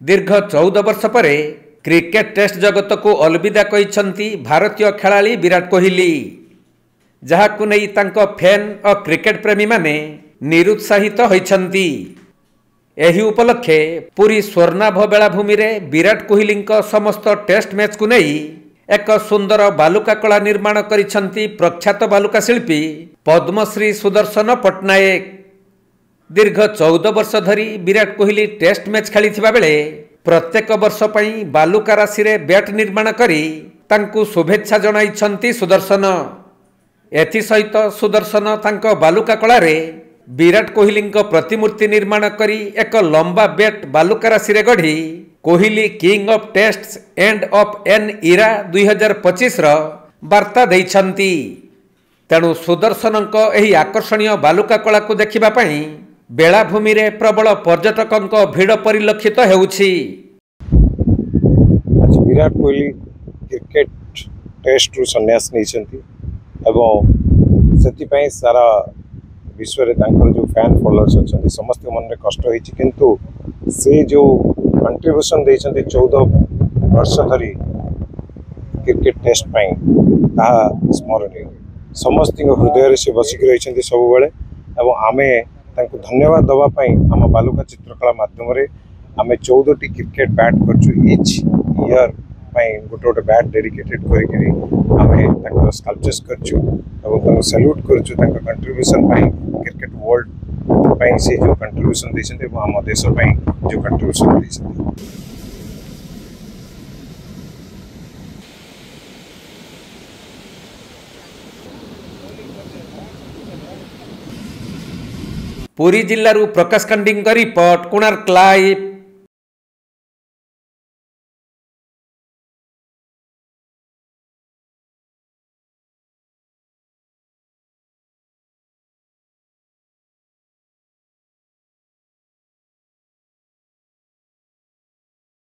दीर्घ 14 वर्ष पर क्रिकेट टेस्ट जगत को अलविदा कहिसंती भारतीय खेलाड़ी विराट कोहली, जहाकु नै तांको फैन और क्रिकेट प्रेमी माने निरुत्साहित होइछंती। एही उपलक्षे पूरी स्वर्णाभ बेलाभूमि रे विराट कोहली समस्त टेस्ट मैच को नै एक सुंदर बालुका कला निर्माण करिसंती प्रख्यात बालुका शिल्पी पद्मश्री सुदर्शन पट्टनायक। दीर्घ 14 वर्ष धरी विराट कोहली टेस्ट मैच खेली बेले प्रत्येक वर्ष पई बालुका राशि रे बैट निर्माण करी तांकु शुभेच्छा जणाइछंती सुदर्शन। एथि सहित सुदर्शन तांको बालुका कला रे विराट कोहली प्रतिमूर्ति निर्माण करी एक लंबा बैट बालुका राशि रे गढ़ी Kohli king of tests end of an era 2025 रो वार्ता दैछंती। तेणु सुदर्शन एही आकर्षणीय बालुका कला को देखिबा पई बेलाभूमि रे प्रबल पर्यटकों भिड़ परिलक्षित हेउछि। आज विराट कोहली क्रिकेट टेस्ट रु सन्यास नहीं से सारा विश्व रे जो फैन फॉलोअर्स अच्छा समस्त मन में कष्ट होती, किंतु से जो कंट्रीब्यूशन देते 14 वर्ष धरी क्रिकेट टेस्ट स्मरणीय समस्त हृदय से बसिक रही सब बेले। आमे तांको धन्यवाद दवापाई आम बालुका चित्रकला माध्यम आम 14 क्रिकेट बैट करच इयर गोटे गोटे बैट डेडिकेटेड कर स्कल्पचर्स कर सैल्यूट कर कंट्रीब्यूशन क्रिकेट वर्ल्ड से जो कंट्रीब्यूशन देते आम देश जो कंट्रीब्यूशन देते। पुरी जिल्लारू प्रकाश कांडी रिपोर्ट, कोणार्क लाइव।